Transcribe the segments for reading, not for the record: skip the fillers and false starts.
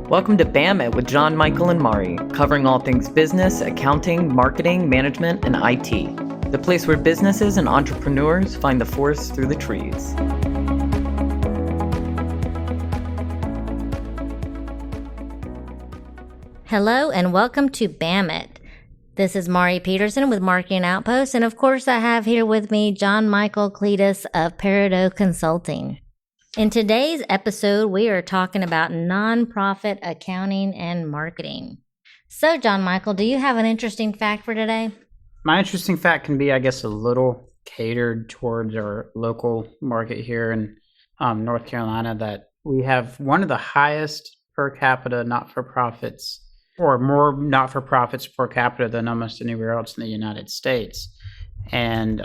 Welcome to BAM It with John, Michael, and Mari, covering all things business, accounting, marketing, management, and IT. The place where businesses and entrepreneurs find the forest through the trees. Hello and welcome to BAM It. This is Mari Peterson with Marketing Outpost, and of course I have here with me John Michael Cletus of Peridot Consulting. In today's episode, we are talking about nonprofit accounting and marketing. So, John Michael, do you have an interesting fact for today? My interesting fact can be, I guess, a little catered towards our local market here in North Carolina, that we have one of the highest per capita not-for-profits, or more not-for-profits per capita than almost anywhere else in the United States. And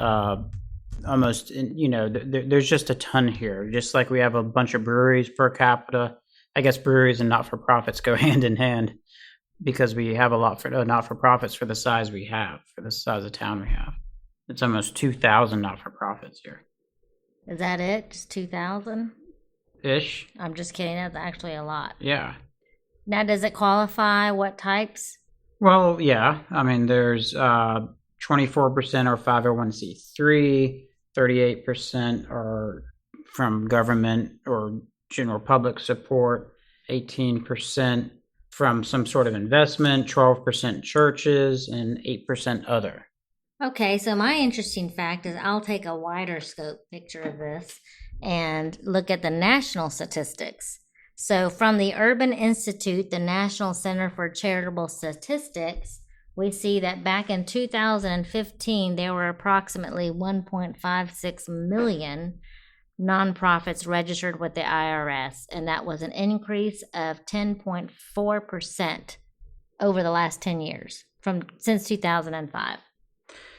there's just a ton here. Just like we have a bunch of breweries per capita, I guess breweries and not-for-profits go hand in hand because we have a lot for not-for-profits for the size we have, for the size of town we have. It's almost 2,000 not-for-profits here. Is that it? Just 2,000? Ish. I'm just kidding. That's actually a lot. Yeah. Now, does it qualify? What types? Well, yeah. I mean, there's 24% are 501c3, 38% are from government or general public support, 18% from some sort of investment, 12% churches, and 8% other. Okay, so my interesting fact is I'll take a wider scope picture of this and look at the national statistics. So from the Urban Institute, the National Center for Charitable Statistics, we see that back in 2015, there were approximately 1.56 million nonprofits registered with the IRS, and that was an increase of 10.4% over the last 10 years, since 2005.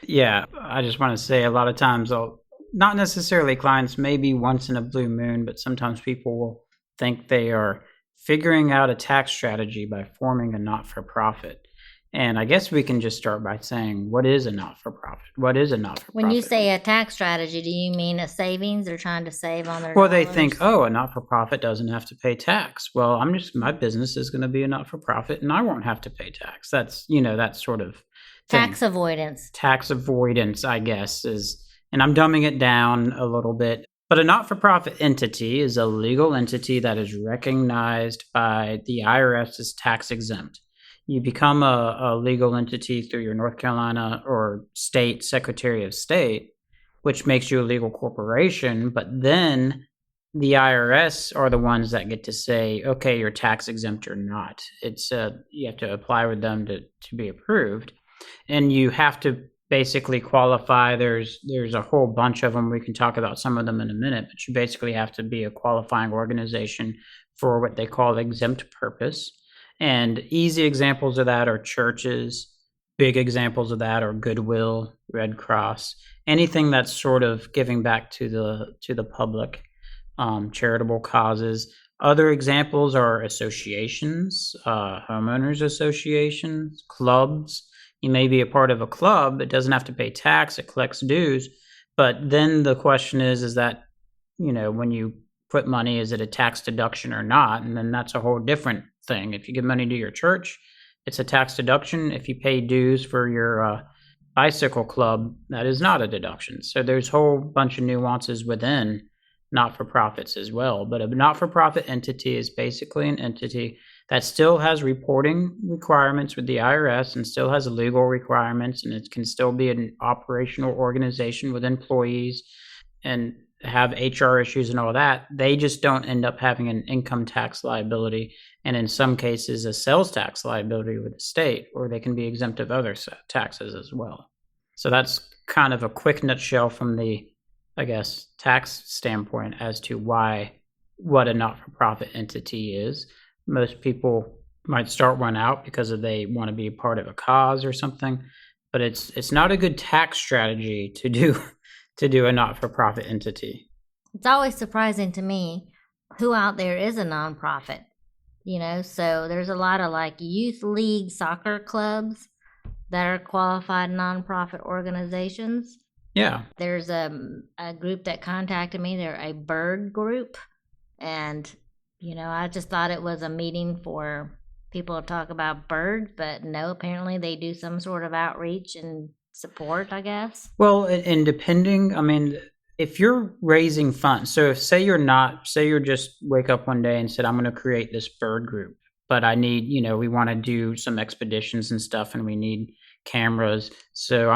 Yeah, I just want to say a lot of times, not necessarily clients, maybe once in a blue moon, but sometimes people will think they are figuring out a tax strategy by forming a not-for-profit. And I guess we can just start by saying, what is a not-for-profit? What is a not-for-profit? When you say a tax strategy, do you mean a savings? They're trying to save on their Well, dollars? they think, a not-for-profit doesn't have to pay tax. Well, my business is going to be a not-for-profit and I won't have to pay tax. That's, that sort of thing. Tax avoidance. Tax avoidance, I guess, and I'm dumbing it down a little bit. But a not-for-profit entity is a legal entity that is recognized by the IRS as tax exempt. You become a legal entity through your North Carolina or state Secretary of State, which makes you a legal corporation. But then the IRS are the ones that get to say, okay, you're tax exempt or not. It's you have to apply with them to be approved, and you have to basically qualify. There's a whole bunch of them. We can talk about some of them in a minute, but you basically have to be a qualifying organization for what they call exempt purpose. And easy examples of that are churches. Big examples of that are Goodwill, Red Cross, anything that's sort of giving back to the public, charitable causes. Other examples are associations, homeowners associations, clubs. You may be a part of a club. It doesn't have to pay tax. It collects dues. But then the question is that, when you put money, is it a tax deduction or not? And then that's a whole different thing. If you give money to your church, it's a tax deduction. If you pay dues for your bicycle club, that is not a deduction. So there's a whole bunch of nuances within not-for-profits as well. But a not-for-profit entity is basically an entity that still has reporting requirements with the IRS and still has legal requirements, and it can still be an operational organization with employees and have HR issues and all that. They just don't end up having an income tax liability, and in some cases a sales tax liability with the state, or they can be exempt of other taxes as well. So that's kind of a quick nutshell from the, I guess, tax standpoint as to what a not-for-profit entity is. Most people might start one out because they want to be part of a cause or something, but it's not a good tax strategy to do a not-for-profit entity. It's always surprising to me who out there is a nonprofit. So there's a lot of like youth league soccer clubs that are qualified nonprofit organizations. Yeah. There's a group that contacted me. They're a bird group, and I just thought it was a meeting for people to talk about birds, but no, apparently they do some sort of outreach and support, I guess. Well, and depending, I mean, if you're raising funds, so if say you're just wake up one day and said, I'm going to create this bird group, but I need, we want to do some expeditions and stuff and we need cameras. So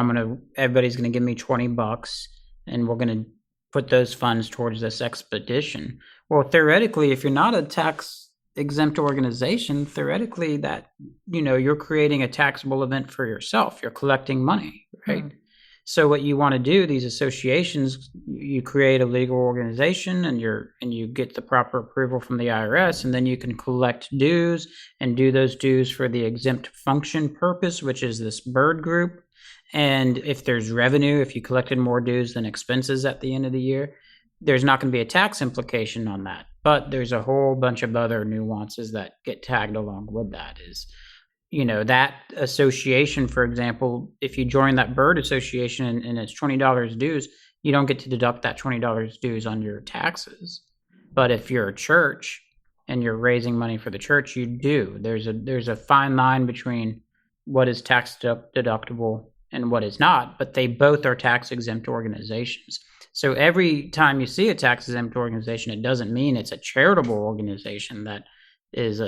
everybody's going to give me $20 and we're going to put those funds towards this expedition. Well, theoretically, if you're not a tax exempt organization, theoretically that, you're creating a taxable event for yourself. You're collecting money, right? So what you want to do, these associations, you create a legal organization and you get the proper approval from the IRS, and then you can collect dues and do those dues for the exempt function purpose, which is this bird group. And if there's revenue, if you collected more dues than expenses at the end of the year, there's not going to be a tax implication on that. But there's a whole bunch of other nuances that get tagged along with that is, that association, for example, if you join that bird association and it's $20 dues, you don't get to deduct that $20 dues on your taxes. But if you're a church and you're raising money for the church, you do. There's a fine line between what is tax deductible and what is not, but they both are tax exempt organizations. So every time you see a tax exempt organization, it doesn't mean it's a charitable organization that is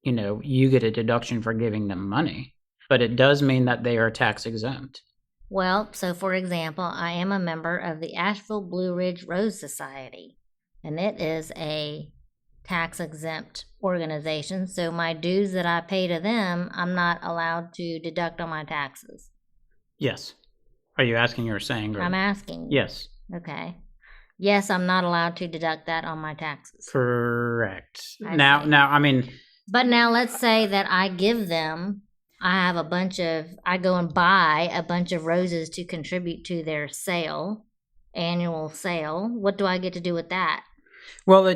you get a deduction for giving them money, but it does mean that they are tax exempt. Well, so for example, I am a member of the Asheville Blue Ridge Rose Society, and it is a tax exempt organization. So my dues that I pay to them, I'm not allowed to deduct on my taxes. Yes. Are you asking or saying? Or... I'm asking. Yes. Okay. Yes, I'm not allowed to deduct that on my taxes. Correct. I Now, I mean... But now let's say that I give them, I go and buy a bunch of roses to contribute to their annual sale. What do I get to do with that? Well,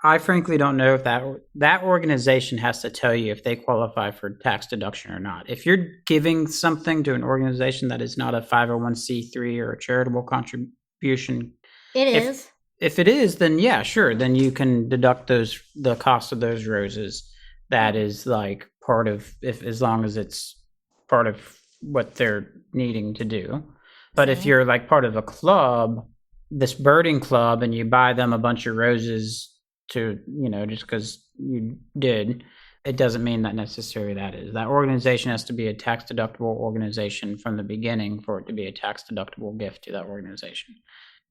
I frankly don't know if that organization has to tell you if they qualify for tax deduction or not. If you're giving something to an organization that is not a 501c3 or a charitable contribution. It is. If it is, then yeah, sure. Then you can deduct the cost of those roses. That is like part of, as long as it's part of what they're needing to do. But if you're like part of a club, this birding club, and you buy them a bunch of roses to, just because you did, it doesn't mean that necessarily that organization has to be a tax deductible organization from the beginning for it to be a tax deductible gift to that organization.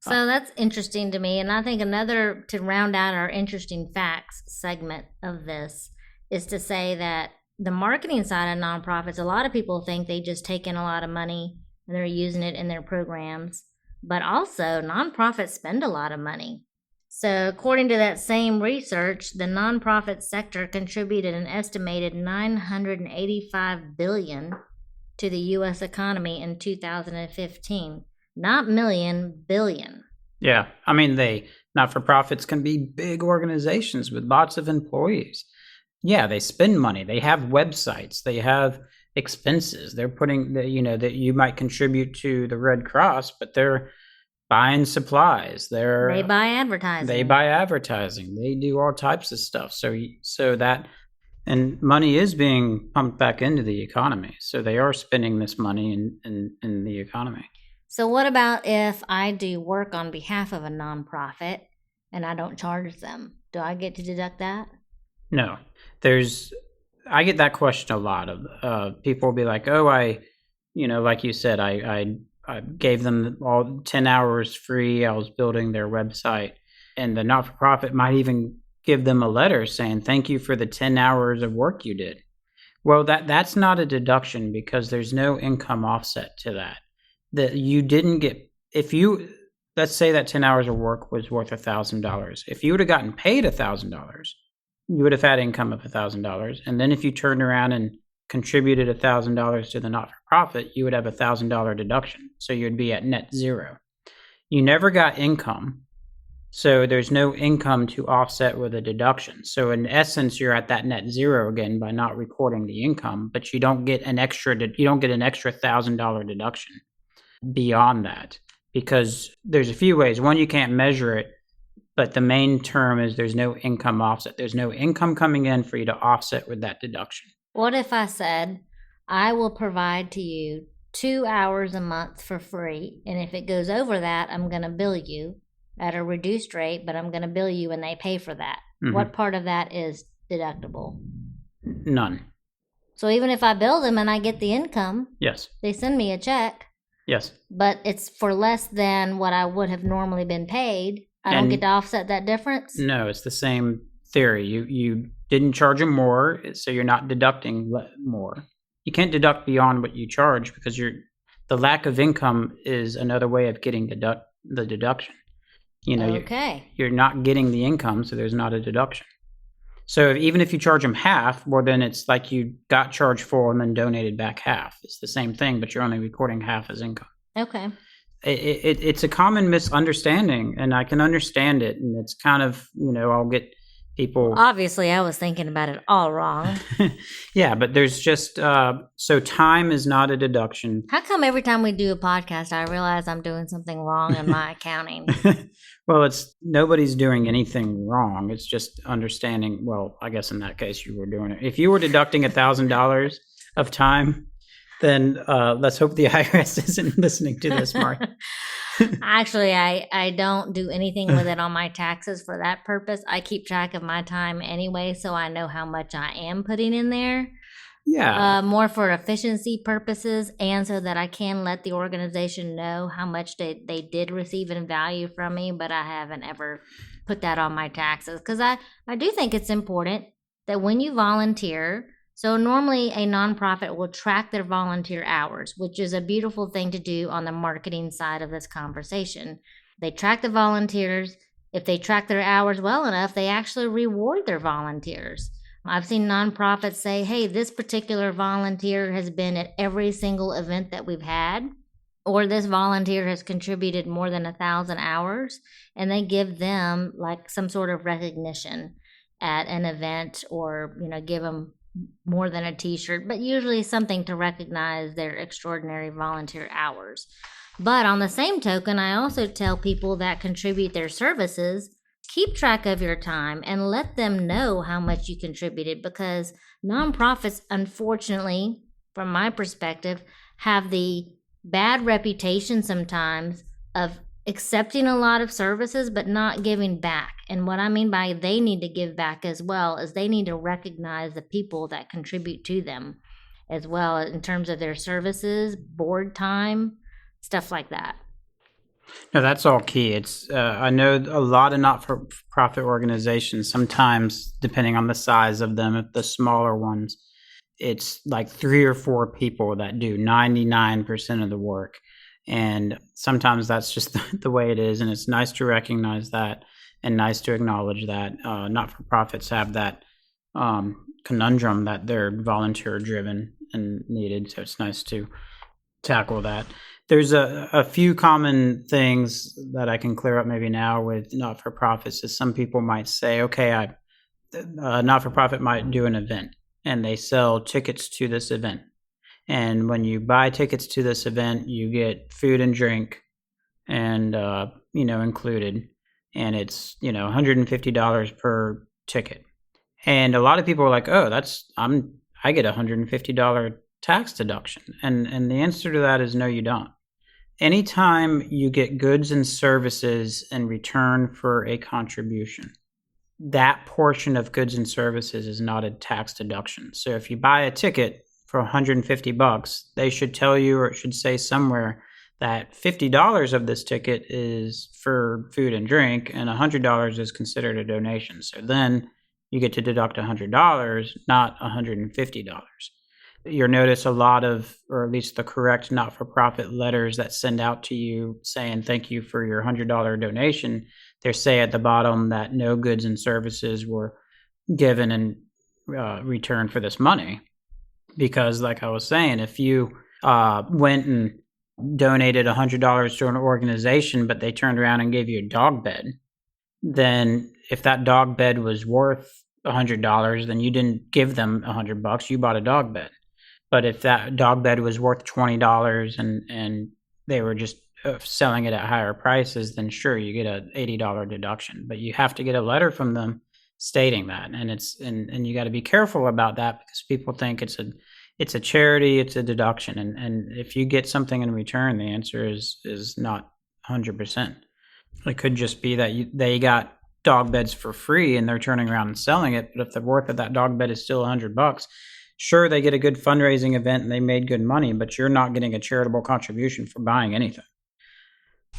So that's interesting to me. And I think another, to round out our interesting facts segment of this, is to say that the marketing side of nonprofits, a lot of people think they just take in a lot of money and they're using it in their programs. But also, nonprofits spend a lot of money. So according to that same research, the nonprofit sector contributed an estimated $985 billion to the U.S. economy in 2015. Not million, billion. Yeah. I mean, not-for-profits can be big organizations with lots of employees. Yeah, they spend money. They have websites. They have expenses. They're putting, that you might contribute to the Red Cross, but they're buying supplies. They buy advertising. They do all types of stuff. And money is being pumped back into the economy. So they are spending this money in the economy. So what about if I do work on behalf of a nonprofit and I don't charge them? Do I get to deduct that? No. I get that question a lot. Of people will be like, oh, like you said, I gave them all 10 hours free. I was building their website. And the not-for-profit might even give them a letter saying, thank you for the 10 hours of work you did. Well, that's not a deduction because there's no income offset to that. That you didn't get, let's say that 10 hours of work was worth $1,000. If you would have gotten paid $1,000, you would have had income of $1,000. And then if you turned around and contributed $1,000 to the not-for-profit, you would have $1,000 deduction. So you'd be at net zero. You never got income. So there's no income to offset with a deduction. So in essence, you're at that net zero again by not recording the income, but you don't get an extra $1,000 deduction beyond that, because there's a few ways. One, you can't measure it But the main term is there's no income offset. There's no income coming in for you to offset with that deduction. What if I said, I will provide to you 2 hours a month for free, and if it goes over that, I'm going to bill you at a reduced rate, but I'm going to bill you and they pay for that. Mhm. What part of that is deductible? None. So even if I bill them and I get the income, Yes. they send me a check, Yes. but it's for less than what I would have normally been paid. I don't And- get to offset that difference? No, it's the same theory. You didn't charge them more, so you're not deducting more. You can't deduct beyond what you charge because the lack of income is another way of getting the deduction. Okay. You're not getting the income, so there's not a deduction. So even if you charge them half, well, then it's like you got charged full and then donated back half. It's the same thing, but you're only recording half as income. Okay. It's a common misunderstanding, and I can understand it. And it's kind of, I'll get people. Obviously, I was thinking about it all wrong. Yeah, but there's just, so time is not a deduction. How come every time we do a podcast, I realize I'm doing something wrong in my accounting? Well, nobody's doing anything wrong. It's just understanding. Well, I guess in that case, you were doing it. If you were deducting $1,000 of time, then let's hope the IRS isn't listening to this, Mark. Actually, I don't do anything with it on my taxes for that purpose. I keep track of my time anyway, so I know how much I am putting in there. Yeah. More for efficiency purposes, and so that I can let the organization know how much they did receive in value from me, but I haven't ever put that on my taxes. Because I do think it's important that when you volunteer, so normally a nonprofit will track their volunteer hours, which is a beautiful thing to do on the marketing side of this conversation. They track the volunteers. If they track their hours well enough, they actually reward their volunteers. I've seen nonprofits say, hey, this particular volunteer has been at every single event that we've had, or this volunteer has contributed more than 1,000 hours, and they give them like some sort of recognition at an event, or, give them more than a t-shirt, but usually something to recognize their extraordinary volunteer hours. But on the same token, I also tell people that contribute their services, keep track of your time and let them know how much you contributed, because nonprofits, unfortunately, from my perspective, have the bad reputation sometimes of accepting a lot of services but not giving back. And what I mean by they need to give back as well is they need to recognize the people that contribute to them as well, in terms of their services, board time, stuff like that. No, that's all key. It's I know a lot of not-for-profit organizations, sometimes, depending on the size of them, the smaller ones, it's like 3 or 4 people that do 99% of the work. And sometimes that's just the way it is. And it's nice to recognize that and nice to acknowledge that not-for-profits have that conundrum that they're volunteer-driven and needed. So it's nice to tackle that. There's a few common things that I can clear up maybe now with not-for-profits is some people might say, okay, a not-for-profit might do an event and they sell tickets to this event. And when you buy tickets to this event, you get food and drink and, included. And it's, $150 per ticket. And a lot of people are like, oh, I get $150 tax deduction. And the answer to that is no, you don't. Anytime you get goods and services in return for a contribution, that portion of goods and services is not a tax deduction. So if you buy a ticket for $150, they should tell you, or it should say somewhere, that $50 of this ticket is for food and drink and $100 is considered a donation. So then you get to deduct $100, not $150. You'll notice a lot of, or at least the correct not-for-profit letters that send out to you saying thank you for your $100 donation. They say at the bottom that no goods and services were given in return for this money. Because like I was saying, if you went and donated $100 to an organization, but they turned around and gave you a dog bed, then if that dog bed was worth $100, then you didn't give them $100, you bought a dog bed. But if that dog bed was worth $20 and they were just selling it at higher prices, then sure, you get a $80 deduction. But you have to get a letter from them stating that, and you got to be careful about that because people think it's a charity, it's a deduction, and if you get something in return, the answer is not 100%. It could just be that they got dog beds for free and they're turning around and selling it. But if the worth of that dog bed is still $100, sure, they get a good fundraising event and they made good money, but you're not getting a charitable contribution for buying anything.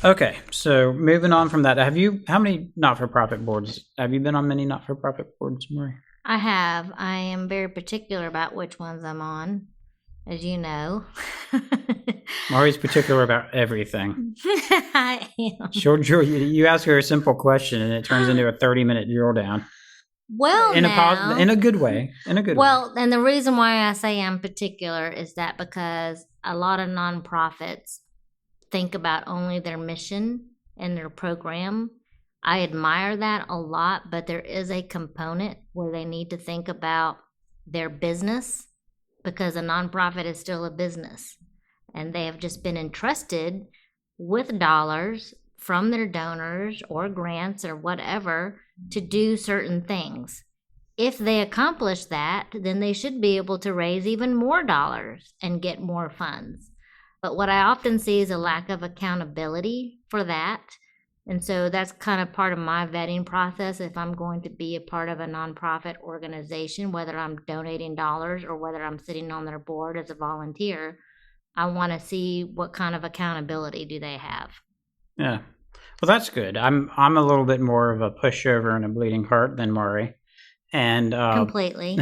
Okay, so moving on from that, how many not-for-profit boards, have you been on many not-for-profit boards, Marie? I have. I am very particular about which ones I'm on, as you know. Marie's particular about everything. I am. You ask her a simple question and it turns into a 30-minute drill down. Well, in a good way. Well, and the reason why I say I'm particular is that because a lot of nonprofits think about only their mission and their program. I admire that a lot, but there is a component where they need to think about their business, because a nonprofit is still a business, and they have just been entrusted with dollars from their donors or grants or whatever to do certain things. If they accomplish that, then they should be able to raise even more dollars and get more funds. But what I often see is a lack of accountability for that. And so that's kind of part of my vetting process. If I'm going to be a part of a nonprofit organization, whether I'm donating dollars or whether I'm sitting on their board as a volunteer, I want to see what kind of accountability do they have. Yeah. Well, that's good. I'm a little bit more of a pushover and a bleeding heart than Maury. And completely.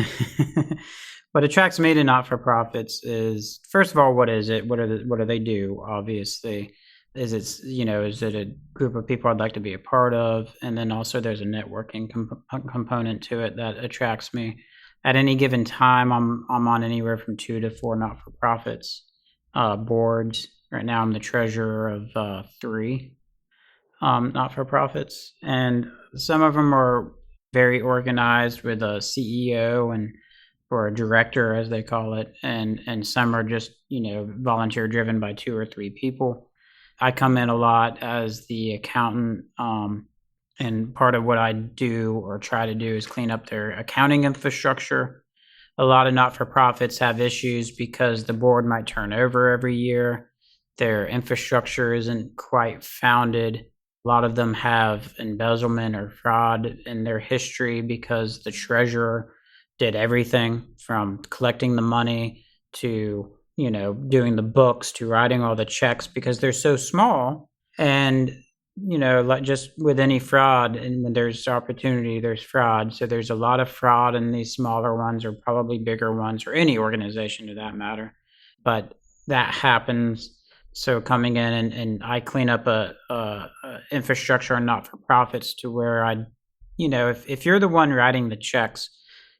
What attracts me to not-for-profits is, first of all, what is it? What do they do? Obviously, is it a group of people I'd like to be a part of? And then also there's a networking component to it that attracts me. At any given time, I'm on anywhere from 2 to 4 not-for-profits boards. Right now, I'm the treasurer of 3 not-for-profits, and some of them are very organized with a CEO or a director, as they call it, and some are just volunteer driven by 2 or 3 people. I come in a lot as the accountant, and part of what I do or try to do is clean up their accounting infrastructure. A lot of not-for-profits have issues because the board might turn over every year. Their infrastructure isn't quite founded. A lot of them have embezzlement or fraud in their history because the treasurer did everything from collecting the money to, doing the books to writing all the checks because they're so small. And, like just with any fraud, and when there's opportunity, there's fraud. So there's a lot of fraud in these smaller ones or probably bigger ones or any organization to that matter. But that happens. So coming in and I clean up a infrastructure and not-for-profits to where if you're the one writing the checks,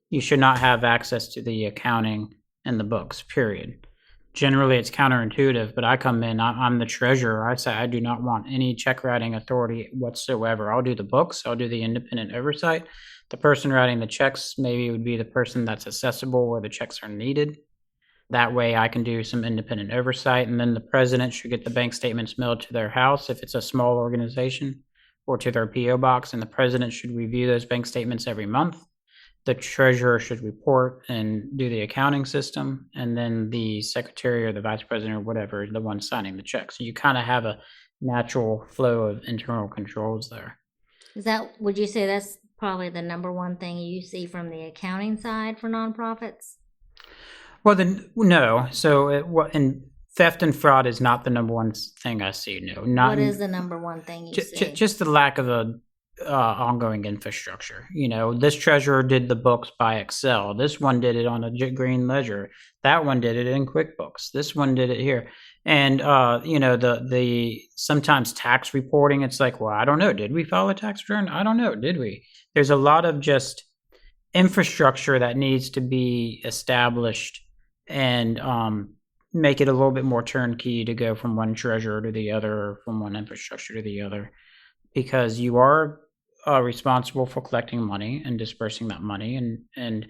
you should not have access to the accounting and the books, period. Generally, it's counterintuitive, but I come in, I'm the treasurer. I say I do not want any check writing authority whatsoever. I'll do the books. I'll do the independent oversight. The person writing the checks maybe would be the person that's accessible where the checks are needed. That way I can do some independent oversight, and then the president should get the bank statements mailed to their house if it's a small organization, or to their P.O. box, and the president should review those bank statements every month. The treasurer should report and do the accounting system, and then the secretary or the vice president or whatever is the one signing the check. So you kind of have a natural flow of internal controls there. Would you say that's probably the number one thing you see from the accounting side for nonprofits? Well, no. So, and theft and fraud is not the number one thing I see. No, not. What is the number one thing you see? Just the lack of a ongoing infrastructure. This treasurer did the books by Excel. This one did it on a green ledger. That one did it in QuickBooks. This one did it here. And the sometimes tax reporting. It's like, well, I don't know. Did we file a tax return? I don't know. Did we? There's a lot of just infrastructure that needs to be established and make it a little bit more turnkey to go from one treasurer to the other, or from one infrastructure to the other, because you are responsible for collecting money and dispersing that money, and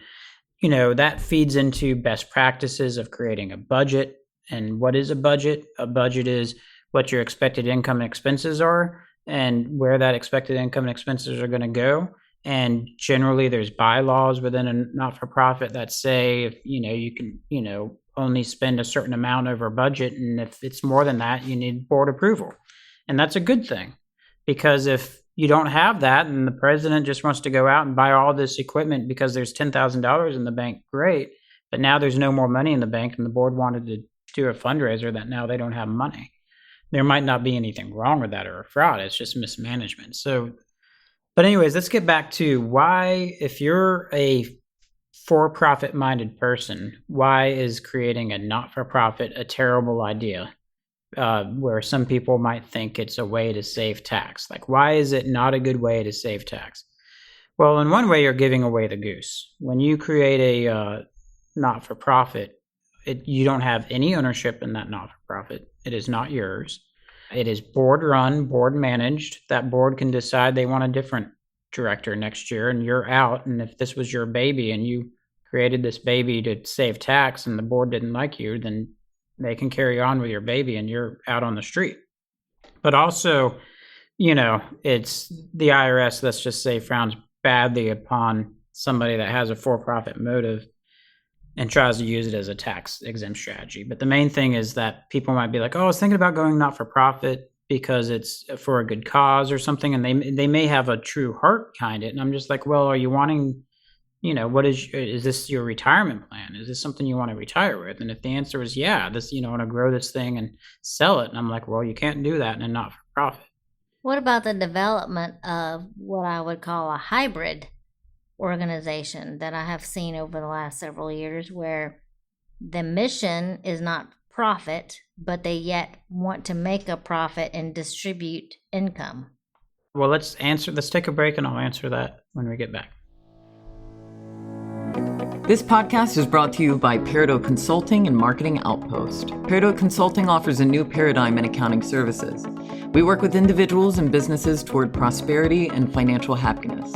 that feeds into best practices of creating a budget. And what is a budget? A budget is what your expected income and expenses are and where that expected income and expenses are going to go. And generally there's bylaws within a not-for-profit that say, if, you can, only spend a certain amount over budget. And if it's more than that, you need board approval. And that's a good thing, because if you don't have that and the president just wants to go out and buy all this equipment because there's $10,000 in the bank, great. But now there's no more money in the bank and the board wanted to do a fundraiser that now they don't have money. There might not be anything wrong with that or a fraud. It's just mismanagement. So, but anyways, let's get back to why, if you're a for-profit minded person, why is creating a not-for-profit a terrible idea? Where some people might think it's a way to save tax. Like, why is it not a good way to save tax? Well, in one way, you're giving away the goose. When you create a not-for-profit, you don't have any ownership in that not-for-profit. It is not yours. It is board run, board managed. That board can decide they want a different director next year and you're out. And if this was your baby and you created this baby to save tax and the board didn't like you, then they can carry on with your baby and you're out on the street. But also, it's the IRS, let's just say, frowns badly upon somebody that has a for-profit motive and tries to use it as a tax exempt strategy. But the main thing is that people might be like, oh, I was thinking about going not-for-profit because it's for a good cause or something. And they may have a true heart behind it. And I'm just like, well, are you wanting, what is this your retirement plan? Is this something you want to retire with? And if the answer is yeah, this, I want to grow this thing and sell it. And I'm like, well, you can't do that in a not-for-profit. What about the development of what I would call a hybrid organization that I have seen over the last several years, where the mission is not profit, but they yet want to make a profit and distribute income? Well, let's take a break and I'll answer that when we get back. This podcast is brought to you by Peridot Consulting and Marketing Outpost. Peridot Consulting offers a new paradigm in accounting services. We work with individuals and businesses toward prosperity and financial happiness.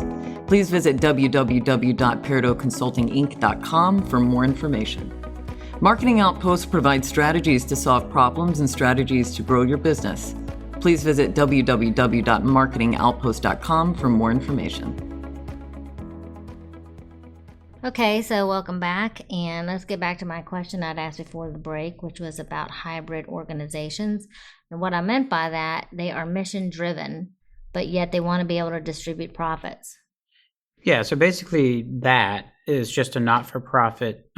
Please visit www.peridotconsultinginc.com for more information. Marketing Outpost provides strategies to solve problems and strategies to grow your business. Please visit www.marketingoutpost.com for more information. Okay, so welcome back, and let's get back to my question I'd asked before the break, which was about hybrid organizations. And what I meant by that, they are mission driven, but yet they want to be able to distribute profits. Yeah, so basically that is just a for-profit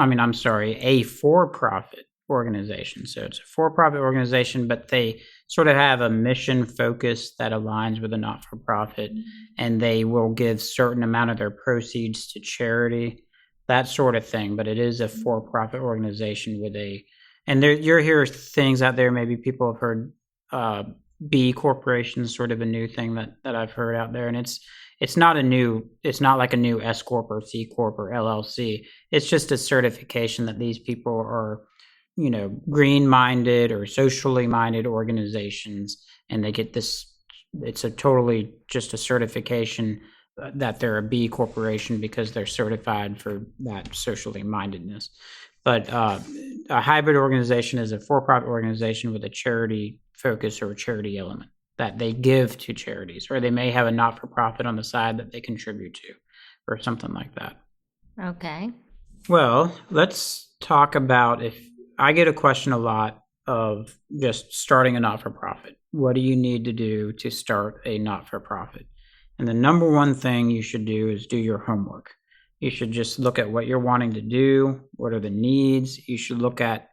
organization. So it's a for-profit organization, but they sort of have a mission focus that aligns with a not-for-profit, and they will give certain amount of their proceeds to charity, that sort of thing. But it is a for-profit organization and you're hearing things out there, maybe people have heard B corporations, sort of a new thing that I've heard out there. And it's not like a new S Corp or C Corp or LLC. It's just a certification that these people are, green-minded or socially minded organizations, and they get this. It's totally just a certification that they're a B corporation because they're certified for that socially mindedness. But a hybrid organization is a for-profit organization with a charity focus or a charity element that they give to charities, or they may have a not-for-profit on the side that they contribute to, or something like that. Okay. Well, let's talk about, if I get a question a lot of just starting a not-for-profit. What do you need to do to start a not-for-profit? And the number one thing you should do is do your homework. You should just look at what you're wanting to do. What are the needs? You should look at,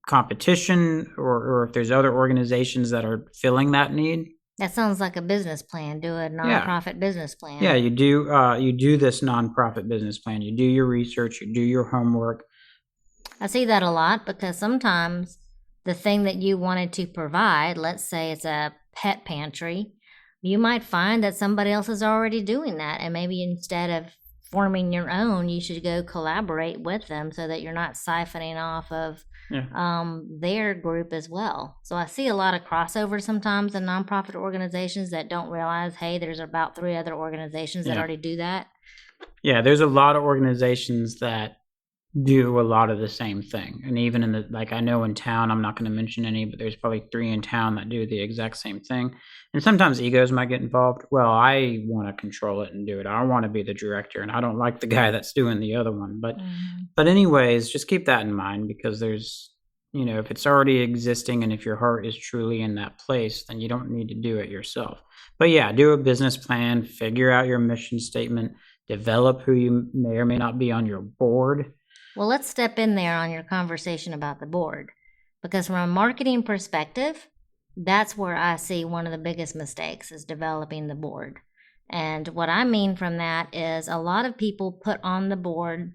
competition or if there's other organizations that are filling that need. That sounds like a business plan. Do a nonprofit business plan. Yeah, you do this nonprofit business plan. You do your research. You do your homework. I see that a lot because sometimes the thing that you wanted to provide, let's say it's a pet pantry, you might find that somebody else is already doing that. And maybe instead of forming your own, you should go collaborate with them so that you're not siphoning off of their group as well. So I see a lot of crossover sometimes in nonprofit organizations that don't realize, hey, there's about 3 other organizations that already do that. Yeah, there's a lot of organizations that do a lot of the same thing. And even in the, like, I know in town, I'm not going to mention any, but there's probably 3 in town that do the exact same thing. And sometimes egos might get involved. Well, I want to control it and do it. I want to be the director, and I don't like the guy that's doing the other one. But anyways, just keep that in mind, because there's, if it's already existing and if your heart is truly in that place, then you don't need to do it yourself. But yeah, do a business plan, figure out your mission statement, develop who you may or may not be on your board. Well, let's step in there on your conversation about the board, because from a marketing perspective, that's where I see one of the biggest mistakes is developing the board. And what I mean from that is a lot of people put on the board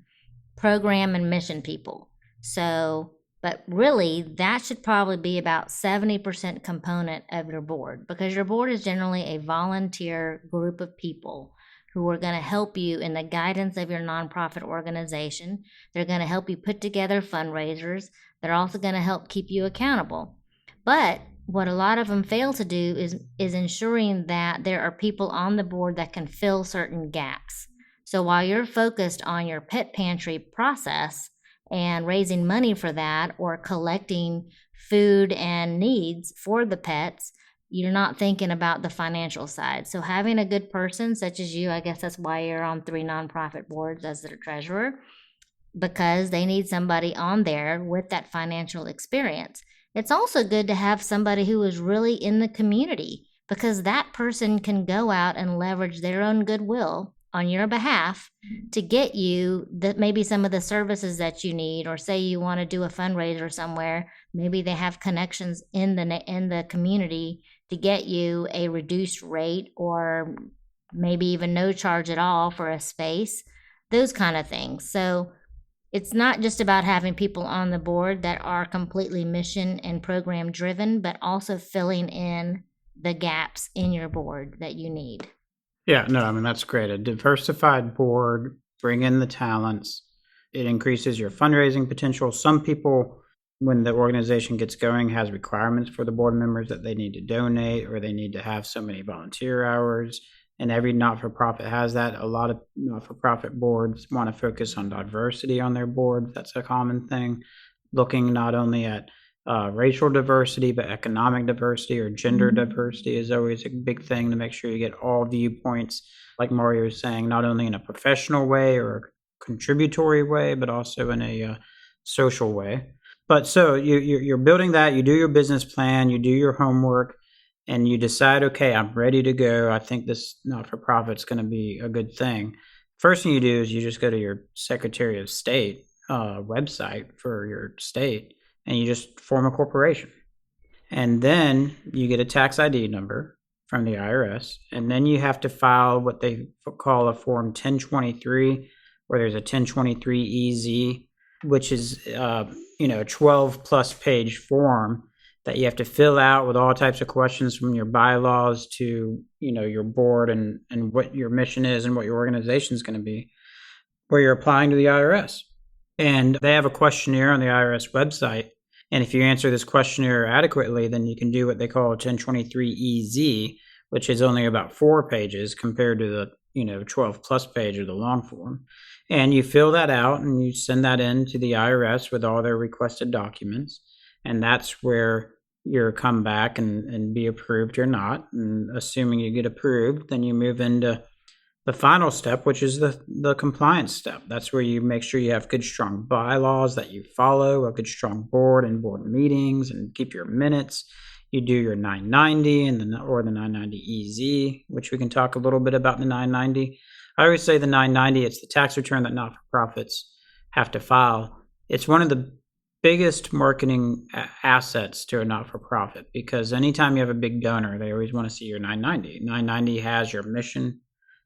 program and mission people. So, but really that should probably be about 70% component of your board, because your board is generally a volunteer group of people who are going to help you in the guidance of your nonprofit organization. They're going to help you put together fundraisers. They're also going to help keep you accountable. But what a lot of them fail to do is ensuring that there are people on the board that can fill certain gaps. So while you're focused on your pet pantry process and raising money for that, or collecting food and needs for the pets, you're not thinking about the financial side. So having a good person such as you, I guess that's why you're on 3 nonprofit boards as the treasurer, because they need somebody on there with that financial experience. It's also good to have somebody who is really in the community, because that person can go out and leverage their own goodwill on your behalf to get you maybe some of the services that you need. Or say you want to do a fundraiser somewhere, maybe they have connections in the community to get you a reduced rate, or maybe even no charge at all for a space, those kind of things. So it's not just about having people on the board that are completely mission and program driven, but also filling in the gaps in your board that you need. Yeah, no, I mean, that's great. A diversified board, bring in the talents. It increases your fundraising potential. Some people, when the organization gets going, has requirements for the board members that they need to donate, or they need to have so many volunteer hours. And every not-for-profit has that. A lot of not-for-profit boards want to focus on diversity on their board. That's a common thing. Looking not only at racial diversity, but economic diversity or gender diversity is always a big thing, to make sure you get all viewpoints, like Mario was saying, not only in a professional way or a contributory way, but also in a social way. But so you're building that, you do your business plan, you do your homework, and you decide, okay, I'm ready to go. I think this not-for-profit is going to be a good thing. First thing you do is you just go to your Secretary of State website for your state, and you just form a corporation. And then you get a tax ID number from the IRS, and then you have to file what they call a Form 1023, or there's a 1023 EZ, which is a 12-plus page form that you have to fill out with all types of questions, from your bylaws to your board and what your mission is and what your organization is going to be, where you're applying to the IRS. And they have a questionnaire on the IRS website. And if you answer this questionnaire adequately, then you can do what they call a 1023 EZ, which is only about 4 pages compared to the 12 plus page of the long form. And you fill that out and you send that in to the IRS with all their requested documents. And that's where you'll come back and be approved or not. And assuming you get approved, then you move into the final step, which is the compliance step. That's where you make sure you have good, strong bylaws that you follow, a good, strong board and board meetings, and keep your minutes. You do your 990 or the 990 EZ, which we can talk a little bit about the 990. I always say the 990, it's the tax return that not-for-profits have to file. It's one of the biggest marketing assets to a not-for-profit, because anytime you have a big donor, they always want to see your 990. 990 has your mission.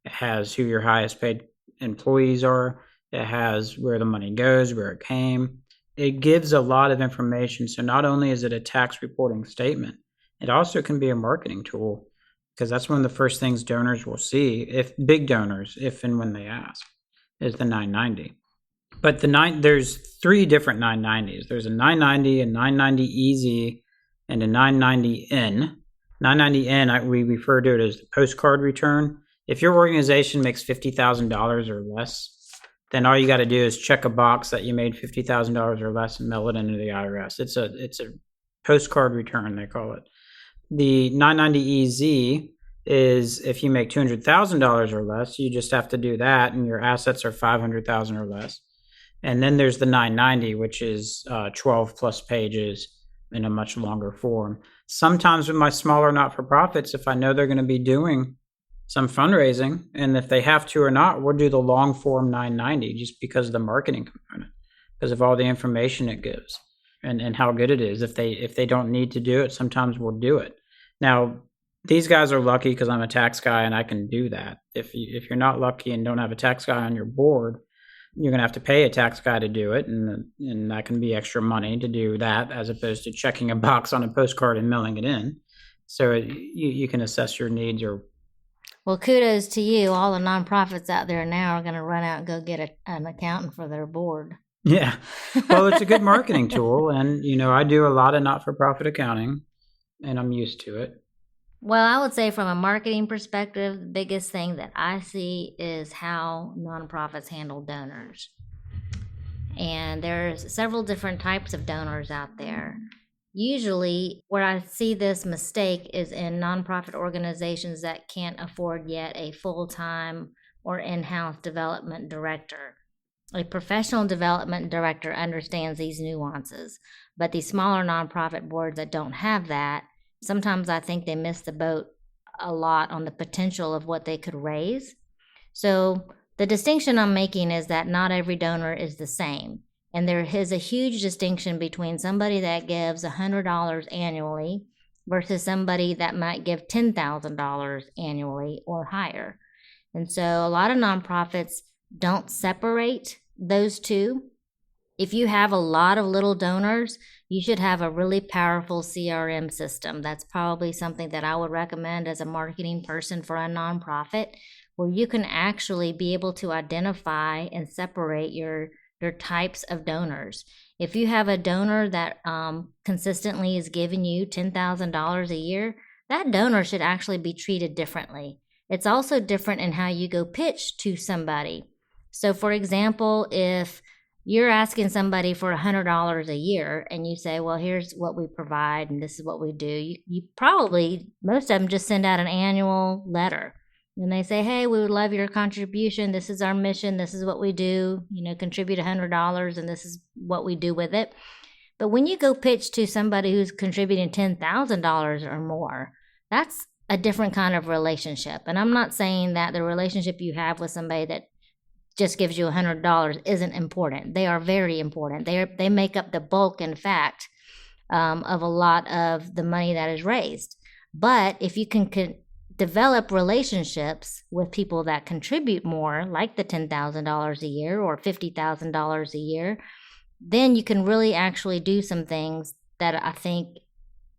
It has who your highest paid employees are. It has where the money goes, where it came. It gives a lot of information. So not only is it a tax reporting statement, it also can be a marketing tool, because that's one of the first things donors will see, if big donors, if and when they ask, is the 990. But there's 3 different 990s. There's a 990, a 990 EZ, and a 990N. 990N, we refer to it as the postcard return. If your organization makes $50,000 or less, then all you got to do is check a box that you made $50,000 or less and mail it into the IRS. It's a postcard return, they call it. The 990EZ is if you make $200,000 or less, you just have to do that, and your assets are $500,000 or less. And then there's the 990, which is 12 plus pages in a much longer form. Sometimes with my smaller not-for-profits, if I know they're going to be doing some fundraising, and if they have to or not, we'll do the long form 990 just because of the marketing component, because of all the information it gives and how good it is. If they don't need to do it, sometimes we'll do it. Now, these guys are lucky because I'm a tax guy and I can do that. If you're not lucky and don't have a tax guy on your board, you're going to have to pay a tax guy to do it, and that can be extra money to do that as opposed to checking a box on a postcard and mailing it in. So you can assess your needs. Or Well, kudos to you. All the nonprofits out there now are going to run out and go get an accountant for their board. Yeah. Well, it's a good marketing tool, and I do a lot of not-for-profit accounting, and I'm used to it. Well, I would say from a marketing perspective, the biggest thing that I see is how nonprofits handle donors. And there's several different types of donors out there. Usually, where I see this mistake is in nonprofit organizations that can't afford yet a full-time or in-house development director. A professional development director understands these nuances, but the smaller nonprofit boards that don't have that, sometimes I think they miss the boat a lot on the potential of what they could raise. So the distinction I'm making is that not every donor is the same. And there is a huge distinction between somebody that gives $100 annually versus somebody that might give $10,000 annually or higher. And so a lot of nonprofits don't separate those two. If you have a lot of little donors, you should have a really powerful CRM system. That's probably something that I would recommend as a marketing person for a nonprofit, where you can actually be able to identify and separate your types of donors. If you have a donor that consistently is giving you $10,000 a year, that donor should actually be treated differently. It's also different in how you go pitch to somebody. So for example, if you're asking somebody for $100 a year and you say, well, here's what we provide and this is what we do, you probably, most of them just send out an annual letter. And they say, hey, we would love your contribution. This is our mission. This is what we do. Contribute $100 and this is what we do with it. But when you go pitch to somebody who's contributing $10,000 or more, that's a different kind of relationship. And I'm not saying that the relationship you have with somebody that just gives you $100 isn't important. They are very important. They make up the bulk, in fact, of a lot of the money that is raised. But if you can develop relationships with people that contribute more, like the $10,000 a year or $50,000 a year, then you can really actually do some things that I think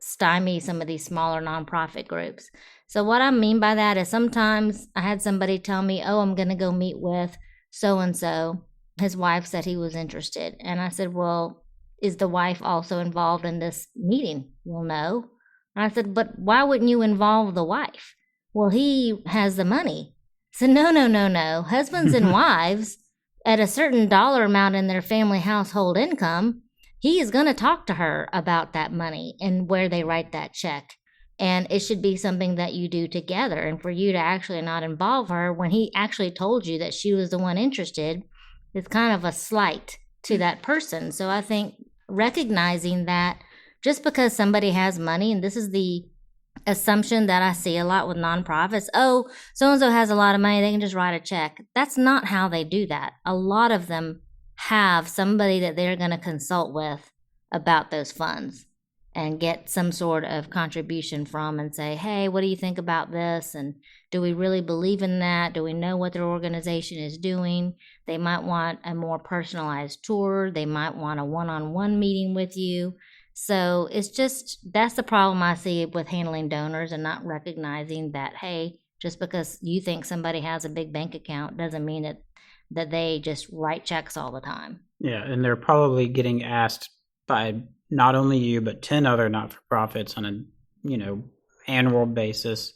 stymie some of these smaller nonprofit groups. So what I mean by that is sometimes I had somebody tell me, oh, I'm going to go meet with so-and-so. His wife said he was interested. And I said, well, is the wife also involved in this meeting? Well, no. And I said, but why wouldn't you involve the wife? Well, he has the money. I said, no. Husbands and wives at a certain dollar amount in their family household income, he is going to talk to her about that money and where they write that check. And it should be something that you do together. And for you to actually not involve her when he actually told you that she was the one interested is kind of a slight to that person. So I think recognizing that just because somebody has money, and this is the assumption that I see a lot with nonprofits, oh, so-and-so has a lot of money, they can just write a check. That's not how they do that. A lot of them have somebody that they're going to consult with about those funds and get some sort of contribution from and say, hey, what do you think about this? And do we really believe in that? Do we know what their organization is doing? They might want a more personalized tour. They might want a one-on-one meeting with you. So it's just, that's the problem I see with handling donors and not recognizing that, hey, just because you think somebody has a big bank account doesn't mean that they just write checks all the time. Yeah, and they're probably getting asked by not only you, but 10 other not-for-profits on a, annual basis.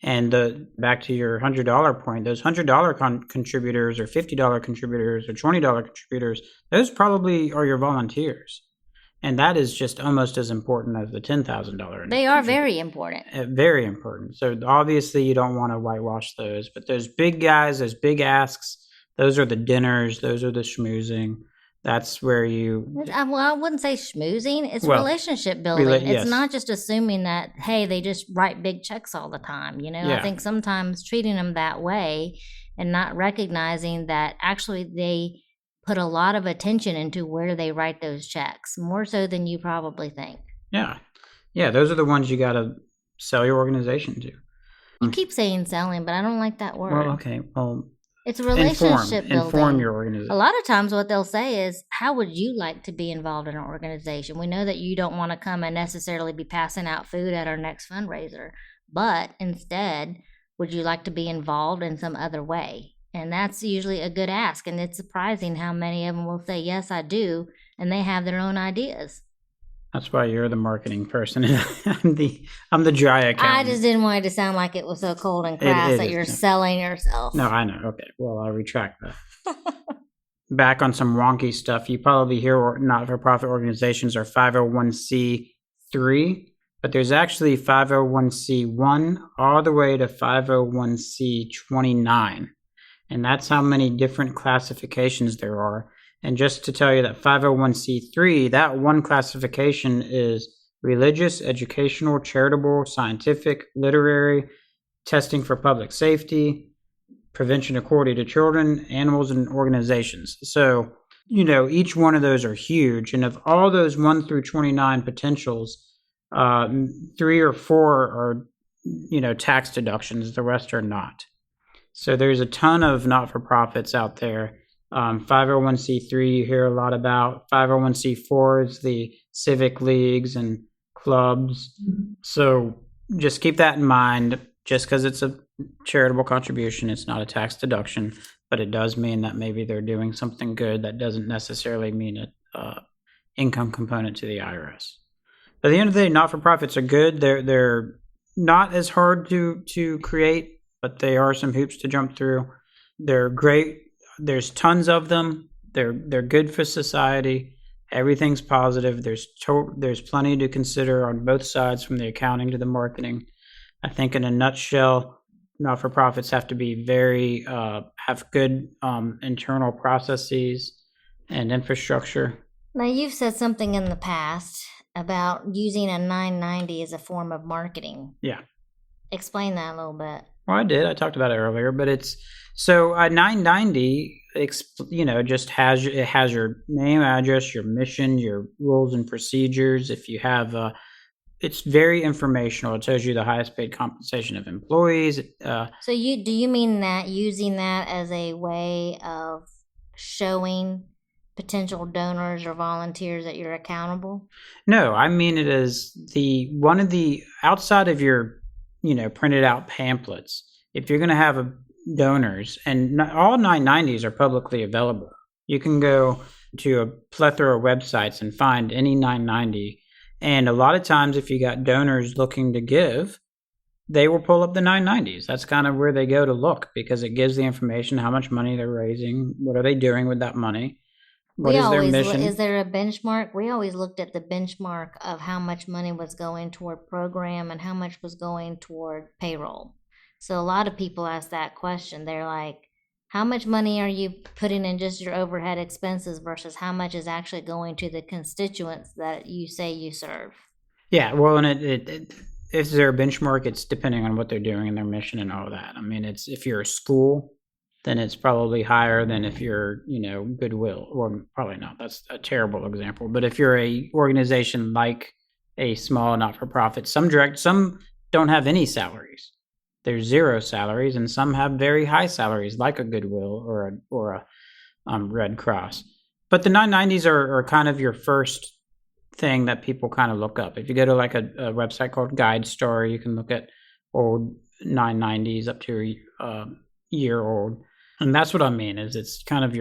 And back to your $100 point, those $100 contributors or $50 contributors or $20 contributors, those probably are your volunteers. And that is just almost as important as the $10,000. They are very important. Very important. So obviously you don't want to whitewash those, but those big guys, those big asks, those are the dinners, those are the schmoozing. That's where Well, I wouldn't say schmoozing. It's relationship building. Yes. It's not just assuming that, hey, they just write big checks all the time. I think sometimes treating them that way and not recognizing that actually they put a lot of attention into where they write those checks, more so than you probably think. Yeah. Those are the ones you got to sell your organization to. You keep saying selling, but I don't like that word. Well, okay. Well, it's a relationship building. Inform your organization. A lot of times what they'll say is, how would you like to be involved in an organization? We know that you don't want to come and necessarily be passing out food at our next fundraiser, but instead, would you like to be involved in some other way? And that's usually a good ask. And it's surprising how many of them will say, yes, I do. And they have their own ideas. That's why you're the marketing person. I'm the dry accountant. I just didn't want it to sound like it was so cold and crass that you're selling yourself. No, I know. Okay. Well, I'll retract that. Back on some wonky stuff, you probably hear not-for-profit organizations are 501c3, but there's actually 501c1 all the way to 501c29. And that's how many different classifications there are. And just to tell you that 501c3, that one classification is religious, educational, charitable, scientific, literary, testing for public safety, prevention of cruelty to children, animals, and organizations. So, each one of those are huge. And of all those 1 through 29 potentials, 3 or 4 are, tax deductions. The rest are not. So there's a ton of not-for-profits out there. 501c3 you hear a lot about. 501c4 is the civic leagues and clubs. So just keep that in mind. Just because it's a charitable contribution, it's not a tax deduction, but it does mean that maybe they're doing something good. That doesn't necessarily mean an income component to the IRS. But at the end of the day, not-for-profits are good. They're not as hard to create, but they are some hoops to jump through. They're great. There's tons of them. They're good for society. Everything's positive. There's plenty to consider on both sides, from the accounting to the marketing. I think in a nutshell, not-for-profits have to be have good internal processes and infrastructure. Now, you've said something in the past about using a 990 as a form of marketing. Yeah. Explain that a little bit. Well, I did. I talked about it earlier, but it's so a 990. Just has your name, address, your mission, your rules and procedures. If you have, it's very informational. It tells you the highest paid compensation of employees. So do you mean that using that as a way of showing potential donors or volunteers that you're accountable? No, I mean it as one of the outside of your printed out pamphlets. If you're going to have donors, and all 990s are publicly available, you can go to a plethora of websites and find any 990. And a lot of times, if you got donors looking to give, they will pull up the 990s. That's kind of where they go to look, because it gives the information, how much money they're raising, what are they doing with that money, what is their mission. Is there a benchmark? We always looked at the benchmark of how much money was going toward program and how much was going toward payroll. So a lot of people ask that question. They're like, how much money are you putting in just your overhead expenses versus how much is actually going to the constituents that you say you serve? Yeah, well, and if there a benchmark, it's depending on what they're doing and their mission and all that. I mean, it's if you're a school, then it's probably higher than if you're, Goodwill, or probably not. That's a terrible example. But if you're a organization like a small not-for-profit, some don't have any salaries. There's 0 salaries, and some have very high salaries, like a Goodwill or a Red Cross. But the 990s are kind of your first thing that people kind of look up. If you go to like a website called Guide Star, you can look at old 990s up to a year old. And that's what I mean, is it's kind of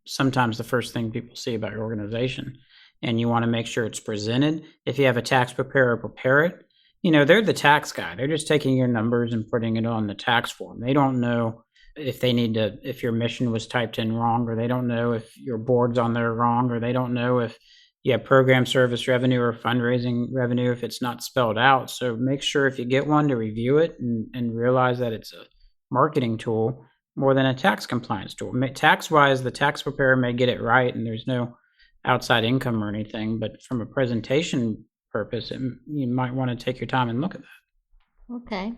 sometimes the first thing people see about your organization. And you want to make sure it's presented. If you have a tax preparer, prepare it. they're the tax guy. They're just taking your numbers and putting it on the tax form. They don't know if your mission was typed in wrong, or they don't know if your board's on there wrong, or they don't know if you have program service revenue or fundraising revenue if it's not spelled out. So make sure if you get one to review it and realize that it's a marketing tool more than a tax compliance tool. Tax-wise, the tax preparer may get it right and there's no outside income or anything, but from a presentation purpose, you might want to take your time and look at that. Okay.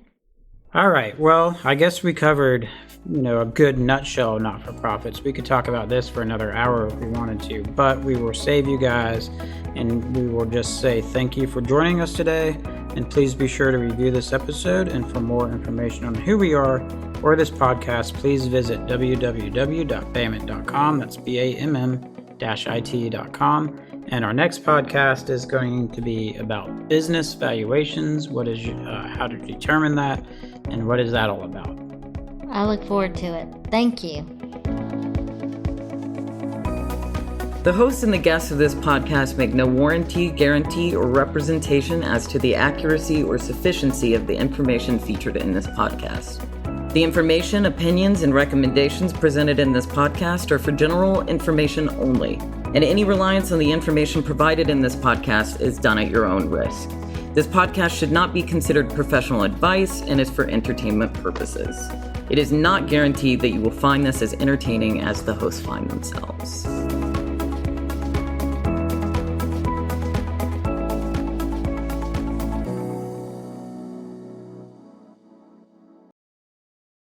All right. Well, I guess we covered, a good nutshell of not-for-profits. We could talk about this for another hour if we wanted to, but we will save you guys, and we will just say thank you for joining us today. And please be sure to review this episode. And for more information on who we are or this podcast, please visit www.bamit.com. That's BAMM-IT.com. And our next podcast is going to be about business valuations. How to determine that, and what is that all about? I look forward to it. Thank you. The hosts and the guests of this podcast make no warranty, guarantee, or representation as to the accuracy or sufficiency of the information featured in this podcast. The information, opinions, and recommendations presented in this podcast are for general information only, and any reliance on the information provided in this podcast is done at your own risk. This podcast should not be considered professional advice and is for entertainment purposes. It is not guaranteed that you will find this as entertaining as the hosts find themselves.